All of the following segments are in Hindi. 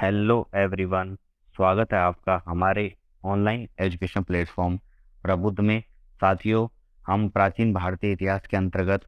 Hello everyone. स्वागत है आपका हमारे ऑनलाइन एजुकेशन प्लेटफॉर्म प्रबुद्ध में। साथियों, हम प्राचीन भारतीय इतिहास के अंतर्गत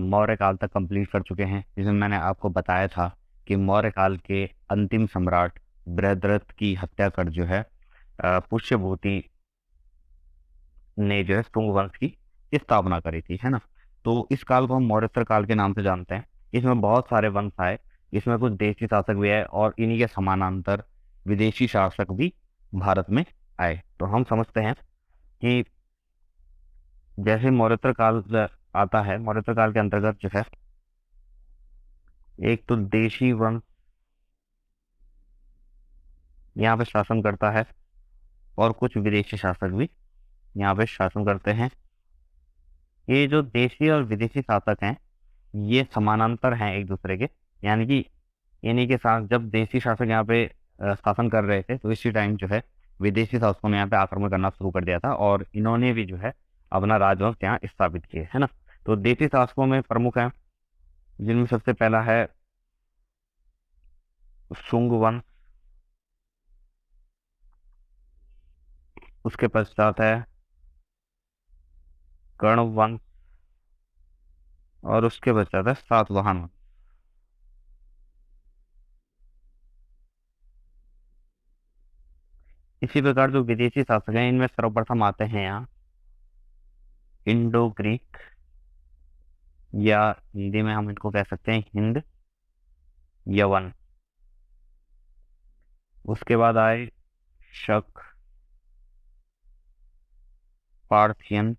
मौर्य काल तक कंप्लीट कर चुके हैं, जिसमें मैंने आपको बताया था कि मौर्य काल के अंतिम सम्राट बृहद्रथ की हत्या कर जो है पुष्यभूति ने जो है शुंग वंश की स्थापना करी थी, है ना। तो इस काल को हम मौर्योत्तर काल के नाम से जानते हैं। इसमें बहुत सारे वंश आए, इसमें कुछ देशी शासक भी आए और इन्हीं के समानांतर विदेशी शासक भी भारत में आए। तो हम समझते हैं कि जैसे मौर्योत्तर काल आता है, मौर्योत्तर काल के अंतर्गत जो है एक तो देशी वंश यहाँ पे शासन करता है और कुछ विदेशी शासक भी यहाँ पे शासन करते हैं। ये जो देशी और विदेशी शासक हैं, ये समानांतर हैं एक दूसरे के। यानी कि इन्हीं के साथ जब देशी शासक यहाँ पे शासन कर रहे थे, तो इसी टाइम जो है विदेशी शासकों ने यहाँ पे आक्रमण करना शुरू कर दिया था और इन्होंने भी जो है अपना राजवंश यहाँ स्थापित किए, है ना। तो देशी शासकों में प्रमुख हैं, जिनमें सबसे पहला है शुंग वंश, उसके पश्चात है कर्ण वंश और उसके पश्चात है सातवाहन वंश। इसी प्रकार जो विदेशी शासक हैं, इनमें सर्वप्रथम आते हैं यहाँ इंडो ग्रीक, या हिंदी में हम इनको कह सकते हैं हिंद यवन। उसके बाद आए शक, पार्थियन।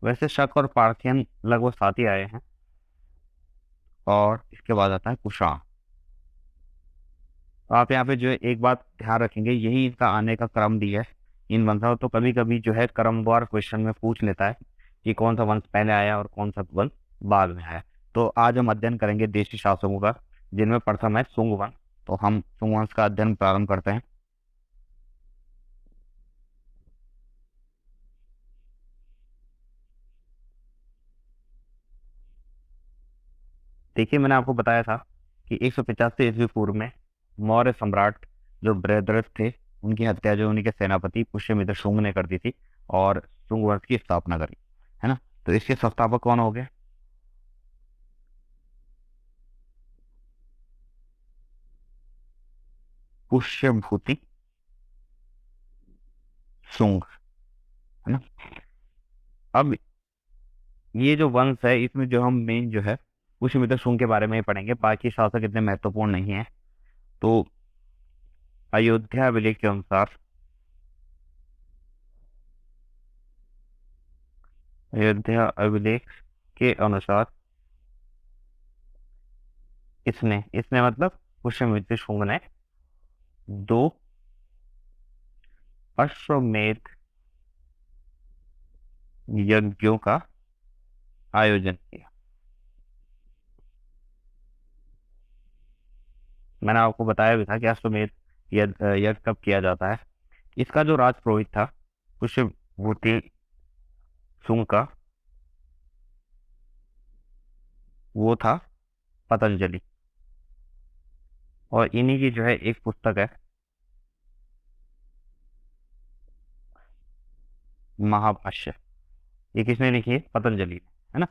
वैसे शक और पार्थियन लगभग साथ ही आए हैं। और इसके बाद आता है कुषाण। तो आप यहाँ पे जो है एक बात ध्यान रखेंगे, यही इनका आने का क्रम भी है इन वंशों। तो कभी कभी जो है क्रमवार क्वेश्चन में पूछ लेता है कि कौन सा वंश पहले आया और कौन सा वंश बाद में आया। तो आज हम अध्ययन करेंगे देशी शासकों का, जिनमें प्रथम है शुंग वंश। तो हम शुंग वंश का अध्ययन प्रारंभ करते हैं। देखिए, मैंने आपको बताया था कि 185 ईस्वी पूर्व में मौर्य सम्राट जो बृहद्रथ थे, उनकी हत्या जो उन्हीं के सेनापति पुष्यमित्र शुंग ने कर दी थी और शुंग वंश की स्थापना करी, है ना। तो इसके संस्थापक कौन हो गए? पुष्यभूति शुंग, है ना। अब ये जो वंश है, इसमें जो हम मेन जो है पुष्यमित्र शुंग के बारे में ही पढ़ेंगे, बाकी शासक इतने महत्वपूर्ण नहीं है। तो अयोध्या अभिलेख के अनुसार, अयोध्या अभिलेख के अनुसार इसने इसने मतलब पुष्यमित्र शुंग ने दो अश्वमेध यज्ञों का आयोजन किया। मैंने आपको बताया भी था कि अश्वमेध यज्ञ कब किया जाता है। इसका जो राजपुरोहित था पुष्यभूति शुंग का, वो था पतंजलि। और इन्हीं की जो है एक पुस्तक है महाभाष्य। ये किसने लिखी है? पतंजलि ने, है ना।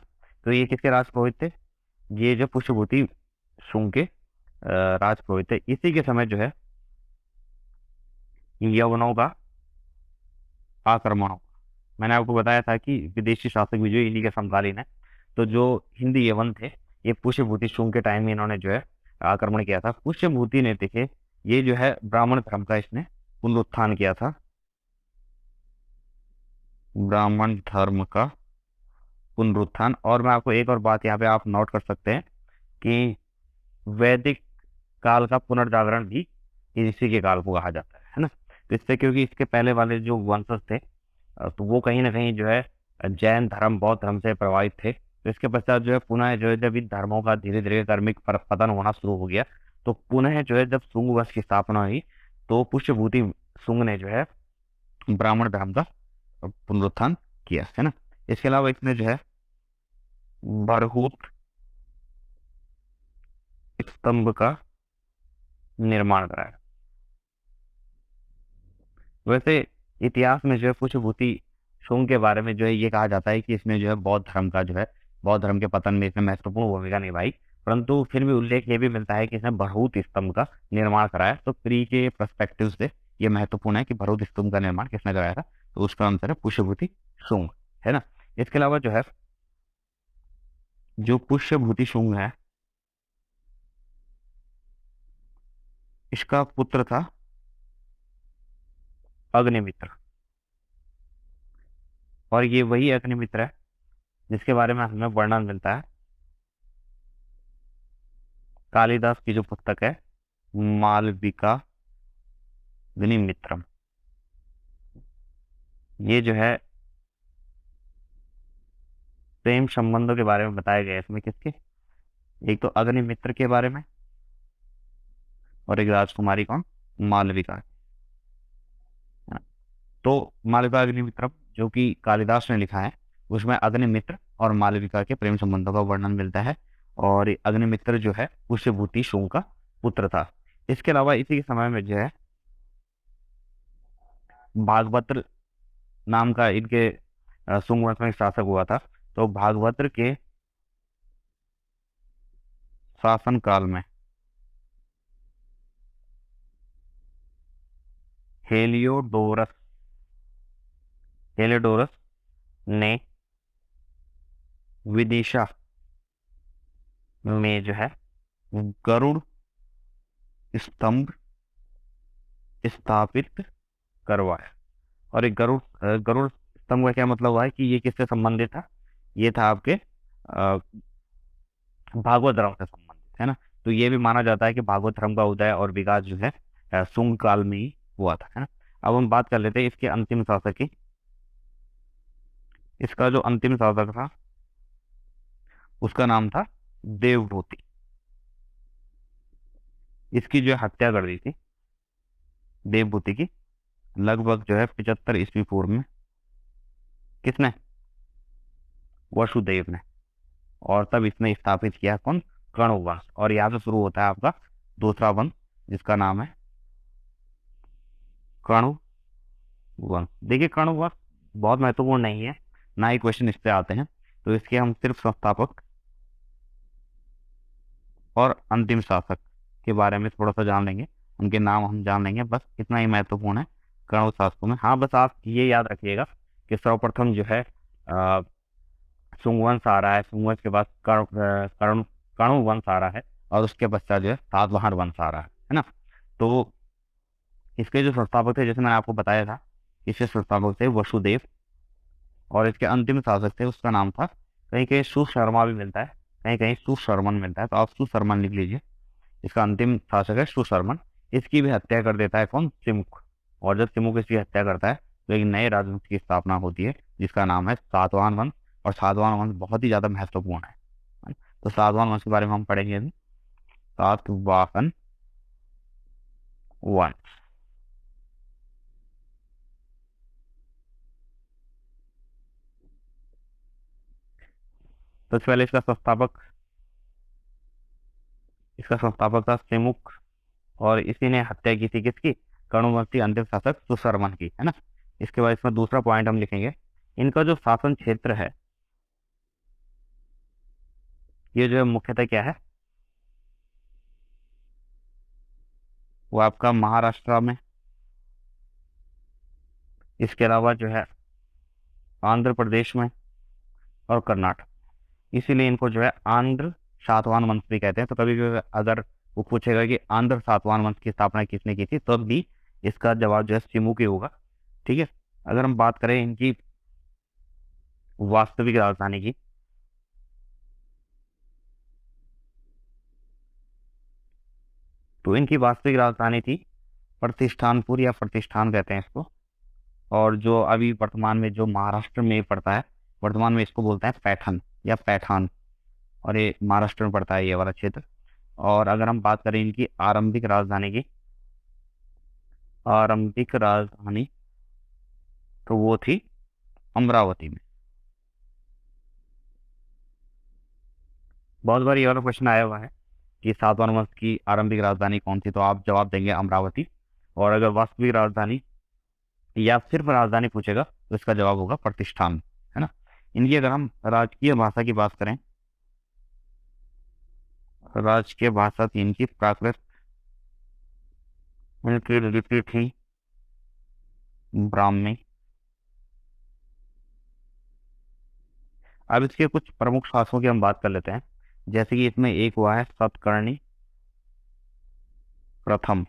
तो ये किसके राजपुरोहित थे? ये जो पुष्यभूति शुंग के राजपुरोहित थे। इसी के समय जो है यवनों का आक्रमण हुआ। मैंने आपको बताया था कि विदेशी शासक भी जो इन्हीं के समकालीन है। तो जो हिंदी यवन थे, ये पुष्यभूति शुंग के टाइम में इन्होंने जो है आक्रमण किया था। पुष्यभूति ने, देखिए, ये जो है ब्राह्मण धर्म का इसने पुनरुत्थान किया था, ब्राह्मण धर्म का पुनरुत्थान। और मैं आपको एक और बात यहाँ पे आप नोट कर सकते हैं कि वैदिक काल का पुनर्जागरण भी इसी के काल को कहा जाता है ना। तो इससे, क्योंकि इसके पहले वाले जो वंशज थे, तो वो कहीं ना कहीं जो है जैन धर्म, बौद्ध धर्म से प्रभावित थे। तो इसके पश्चात जो है पुनः जो है जब इन धर्मों का धीरे धीरे कर्मिक पतन होना शुरू हो गया, तो पुनः जो है जब शुंग वंश की स्थापना हुई, तो पुष्यभूति शुंग ने जो है ब्राह्मण धर्म का पुनरुत्थान किया, है ना। इसके अलावा इसने जो है बरहूत स्तंभ का निर्माण कराया। वैसे इतिहास में जो है पुष्यभूति शुंग के बारे में जो है ये कहा जाता है कि इसमें जो है बौद्ध धर्म का जो है बौद्ध धर्म के पतन में इसने महत्वपूर्ण भूमिका निभाई। परंतु फिर भी उल्लेख ये भी मिलता है कि इसने भरहुत स्तंभ का निर्माण कराया। तो प्री के पर्सपेक्टिव से ये महत्वपूर्ण है कि भरहुत स्तंभ का निर्माण किसने कराया था, तो उसका आंसर है पुष्यभूति शुंग, है ना। इसके अलावा जो है जो पुष्यभूति शुंग है इसका पुत्र था अग्निमित्र। और ये वही अग्निमित्र है जिसके बारे में हमें वर्णन मिलता है कालिदास की जो पुस्तक है मालविका अग्निमित्रम। ये जो है प्रेम संबंधों के बारे में बताया गया है इसमें किसके, एक तो अग्निमित्र के बारे में और एक राजकुमारी कौन, मालविका, है ना? तो मालविका अग्निमित्रम जो कि कालिदास ने लिखा है उसमें अग्निमित्र और मालविका के प्रेम संबंधों का वर्णन मिलता है। और ये अग्निमित्र जो है पुष्यभूति शुंग का पुत्र था। इसके अलावा इसी के समय में जो है भागवत्र नाम का इनके शुंग वंश में एक शासक हुआ था। तो भागवत्र के शासन काल में हेलियोडोरस हेलियोडोरस ने विदिशा में जो है गरुड़ स्तंभ स्थापित करवाया। और एक गरुड़ स्तंभ का क्या मतलब हुआ है कि ये किससे संबंधित था, ये था आपके भागवत धर्म से संबंधित, है ना। तो ये भी माना जाता है कि भागवत धर्म का उदय और विकास जो है शुंग काल में ही हुआ था, है ना। अब हम बात कर लेते हैं इसके अंतिम शासक की। इसका जो अंतिम शासक था उसका नाम था देवभूति। इसकी जो हत्या कर दी थी देवभूति की लगभग जो है 75 ईस्वी पूर्व में किसने, वसुदेव ने। और तब इसने स्थापित किया कौन, कण्व वंश। और यहाँ से शुरू होता है आपका दूसरा वंश जिसका नाम है कण्व वंश। देखिए कण्व वंश बहुत महत्वपूर्ण नहीं है, ना ही क्वेश्चन इस पे आते हैं। तो इसके हम सिर्फ संस्थापक और अंतिम शासक के बारे में थोड़ा सा जान लेंगे, उनके नाम हम जान लेंगे, बस इतना ही महत्वपूर्ण है कण्व शासकों में। हाँ बस आप ये याद रखिएगा कि सर्वप्रथम जो है शुंग वंश आ रहा है, शुंग वंश के बाद कण्व वंश आ रहा है, और उसके पश्चात जो है सातवाहन वंश आ रहा है ना। तो इसके जो संस्थापक थे जैसे मैंने आपको बताया था, इसके संस्थापक थे वसुदेव। और इसके अंतिम शासक थे उसका नाम था, कहीं कहीं सुशर्मा भी मिलता है, कहीं कहीं सुशर्मन मिलता है, तो आप सुशर्मन लिख लीजिए। इसका अंतिम शासक है सुशर्मन। इसकी भी हत्या कर देता है कौन, सिमुक। और जब सिमुक इसकी हत्या करता है तो एक नए राजवंश की स्थापना होती है जिसका नाम है सातवाहन वंश। और सातवाहन वंश बहुत ही ज्यादा महत्वपूर्ण है। तो सातवाहन वंश के बारे में हम पढ़ेंगे अभी। सातवाहन वंश, सबसे पहले इसका संस्थापक था सिमुक। और इसी ने हत्या की थी किसकी, कर्णवंशी अंतिम शासक सुशर्मन की, है ना। इसके बाद इसमें दूसरा पॉइंट हम लिखेंगे, इनका जो शासन क्षेत्र है ये जो है मुख्यतः क्या है, वो आपका महाराष्ट्र में, इसके अलावा जो है आंध्र प्रदेश में और कर्नाटक। इसीलिए इनको जो है आंध्र सातवाहन वंश भी कहते हैं। तो कभी भी अगर वो पूछेगा कि आंध्र सातवाहन वंश की स्थापना किसने की थी, तब भी इसका जवाब जो है सिमू की होगा, ठीक है। अगर हम बात करें इनकी वास्तविक राजधानी की, तो इनकी वास्तविक राजधानी थी प्रतिष्ठानपुर, या प्रतिष्ठान कहते हैं इसको। और जो अभी वर्तमान में जो महाराष्ट्र में पड़ता है, वर्तमान में इसको बोलते हैं पैठन या पैठान। और ये महाराष्ट्र में पड़ता है ये वाला क्षेत्र। और अगर हम बात करें इनकी आरंभिक राजधानी की, आरंभिक राजधानी तो वो थी अमरावती में। बहुत बार ये वाला क्वेश्चन आया हुआ है कि सातवाहन वंश की आरंभिक राजधानी कौन थी, तो आप जवाब देंगे अमरावती। और अगर वास्तविक राजधानी या सिर्फ राजधानी पूछेगा तो इसका जवाब होगा प्रतिष्ठान, है ना। इनकी अगर हम राजकीय भाषा की बात करें, राजकीय भाषा थी इनकी प्राकृत, इनकी लिपि थी ब्राह्मी। अब इसके कुछ प्रमुख शासकों की हम बात कर लेते हैं। जैसे कि इसमें एक हुआ है सतकर्णी प्रथम।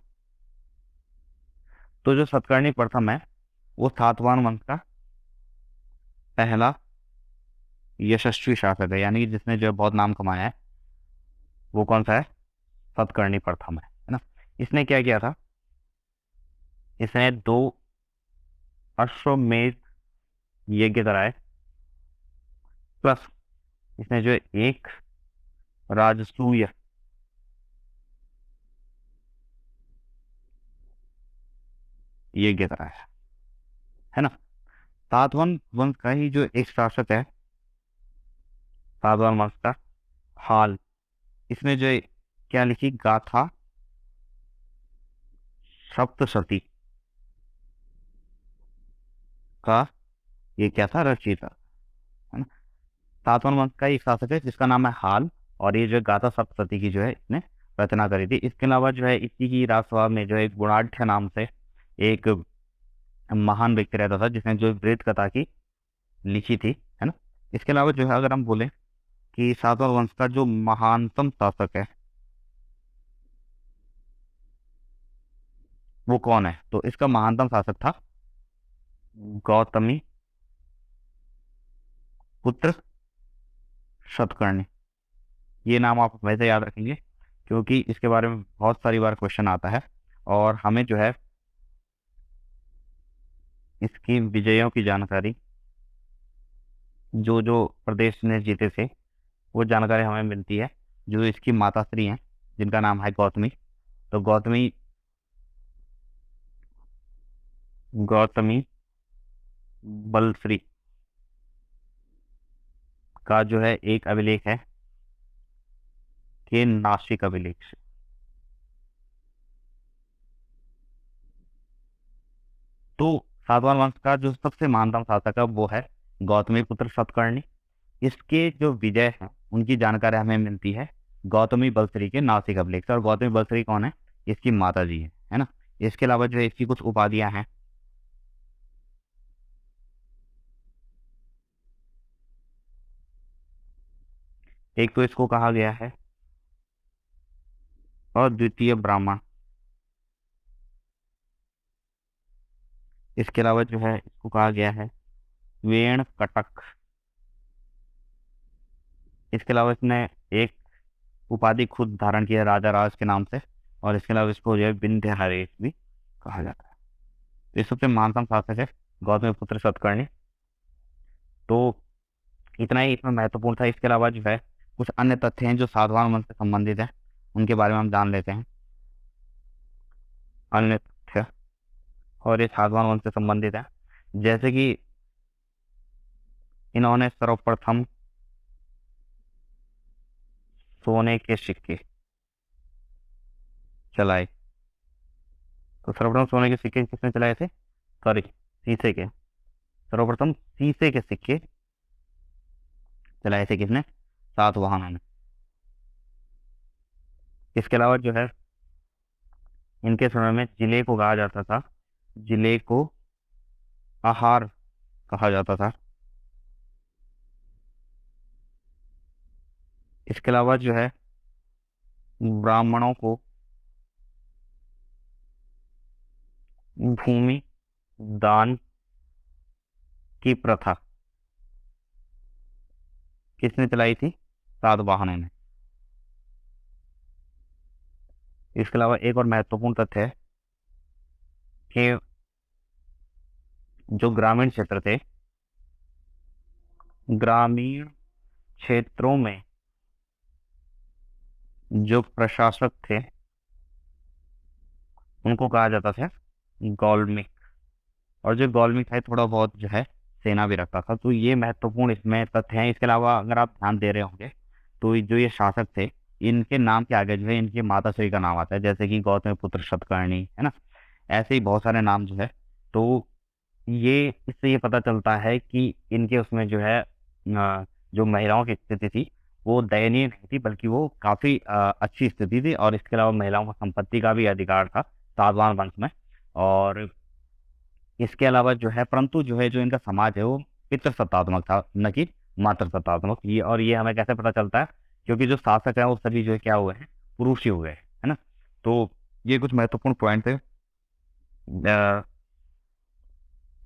तो जो सतकर्णी प्रथम है वो सातवाहन वंश का पहला यशस्वी शासक है, यानी कि जिसने जो है बहुत नाम कमाया है, वो कौन सा है? सतकर्णी प्रथम है ना। इसने क्या किया था? इसने दो अश्वमेध यज्ञ कराए, प्लस इसने जो है एक राजसूय यज्ञ कराया, है ना। सातवाहन वंश का ही जो एक शासक है, सातवाहन वंश का हाल, इसने जो है क्या लिखी? गाथा सप्तशती का ये क्या था? रचयिता, है ना। सातवाहन वंश का एक शासक है जिसका नाम है हाल, और ये जो गाथा सप्तशती की जो है इसने रचना करी थी। इसके अलावा जो है इसी की राजसभा में जो है एक गुणाढ़ नाम से एक महान व्यक्ति रहता था जिसने जो वृत्त कथा की लिखी थी, है ना। इसके अलावा जो है अगर हम बोले कि सातवाहन वंश का जो महानतम शासक है वो कौन है, तो इसका महानतम शासक था गौतमी पुत्र शतकर्णी। ये नाम आप वैसे याद रखेंगे क्योंकि इसके बारे में बहुत सारी बार क्वेश्चन आता है, और हमें जो है इसकी विजयों की जानकारी, जो जो प्रदेश ने जीते थे, वो जानकारी हमें मिलती है। जो इसकी माताश्री हैं जिनका नाम है गौतमी, तो गौतमी गौतमी बलश्री का जो है एक अभिलेख है कि नासिक अभिलेख से। तो सातवाहन वंश का जो सबसे महानतम शासक है वो है गौतमी पुत्र सतकर्णी। इसके जो विजय हैं उनकी जानकारी हमें मिलती है गौतमी बलश्री के नासिक अभिलेख से। और गौतमी बलश्री कौन है? इसकी माता जी है ना। इसके अलावा जो है इसकी कुछ उपाधियां हैं। एक तो इसको कहा गया है और द्वितीय ब्राह्मण। इसके अलावा जो है इसको कहा गया है वेण कटक। इसके अलावा इसने एक उपाधि खुद धारण किया है राजा राज के नाम से, और इसके अलावा इसको जो है विंध्य हरेश भी कहा जाता है। तो ये सबसे महानतम शासक है गौतम पुत्र सतकर्णी। तो इतना ही इसमें महत्वपूर्ण था। इसके अलावा जो है कुछ अन्य तथ्य हैं जो सातवाहन वंश से संबंधित है, उनके बारे में हम जान लेते हैं। अन्य तथ्य, और ये सातवाहन वंश से संबंधित है। जैसे कि इन्होंने सर्वप्रथम सोने के सिक्के चलाए। तो सर्वप्रथम सोने के सिक्के किसने चलाए थे? सॉरी, शीशे के। सर्वप्रथम शीशे के सिक्के चलाए थे किसने? सातवाहनों ने। इसके अलावा जो है इनके समय में जिले को कहा जाता था, जिले को आहार कहा जाता था। इसके अलावा जो है ब्राह्मणों को भूमि दान की प्रथा किसने चलाई थी? सातवाहनों ने। इसके अलावा एक और महत्वपूर्ण तथ्य है कि जो ग्रामीण क्षेत्र थे, ग्रामीण क्षेत्रों में जो प्रशासक थे उनको कहा जाता था गौलमिक। और जो गौलमिक है थोड़ा बहुत जो है सेना भी रखता था। तो ये महत्वपूर्ण इसमें तथ्य हैं। इसके अलावा अगर आप ध्यान दे रहे होंगे तो जो ये शासक थे, इनके नाम के आगे जो है इनकी माताश्री का नाम आता है, जैसे कि गौतम पुत्र शतकर्णी, है ना। ऐसे ही बहुत सारे नाम जो है। तो ये इससे ये पता चलता है कि इनके उसमें जो है जो महिलाओं की स्थिति थी वो दयनीय नहीं थी, बल्कि वो काफी अच्छी स्थिति थी। और इसके अलावा महिलाओं को संपत्ति का भी अधिकार था सातवाहन वंश में। और इसके अलावा जो है, परंतु जो है जो इनका समाज है वो पितृसत्तात्मक था, न कि मातृसत्तात्मक। ये और ये हमें कैसे पता चलता है, क्योंकि जो शासक है वो सभी जो है क्या हुए हैं, पुरुष ही हुए हैं, है ना। तो ये कुछ महत्वपूर्ण पॉइंट है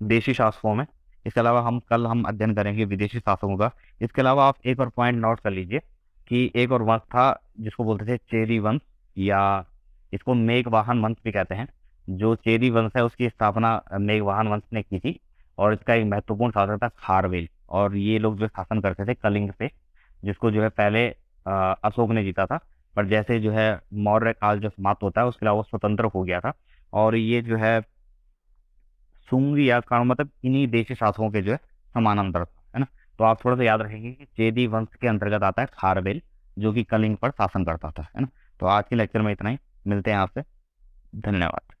देशी शासकों में। इसके अलावा हम अध्ययन करेंगे विदेशी शासकों का। इसके अलावा आप एक और पॉइंट नोट कर लीजिए कि एक और वंश था जिसको बोलते थे चेदी वंश, या इसको मेघवाहन वंश भी कहते हैं। जो चेदी वंश है उसकी स्थापना मेघवाहन वंश ने की थी। और इसका एक महत्वपूर्ण शासक था खारवेल। और ये लोग जो शासन करते थे कलिंग पे, जिसको जो है पहले अशोक ने जीता था। पर जैसे जो है मौर्य काल जो समाप्त होता है उसके अलावा वो स्वतंत्र हो गया था। और ये जो है शुंग या कर्ण, मतलब इन्हीं देशी शासकों के जो है समानांतर था, है ना। तो आप थोड़ा सा याद रखेंगे कि चेदी वंश के अंतर्गत आता है खारवेल, जो कि कलिंग पर शासन करता था, है ना। तो आज के लेक्चर में इतना ही। मिलते हैं आपसे। धन्यवाद।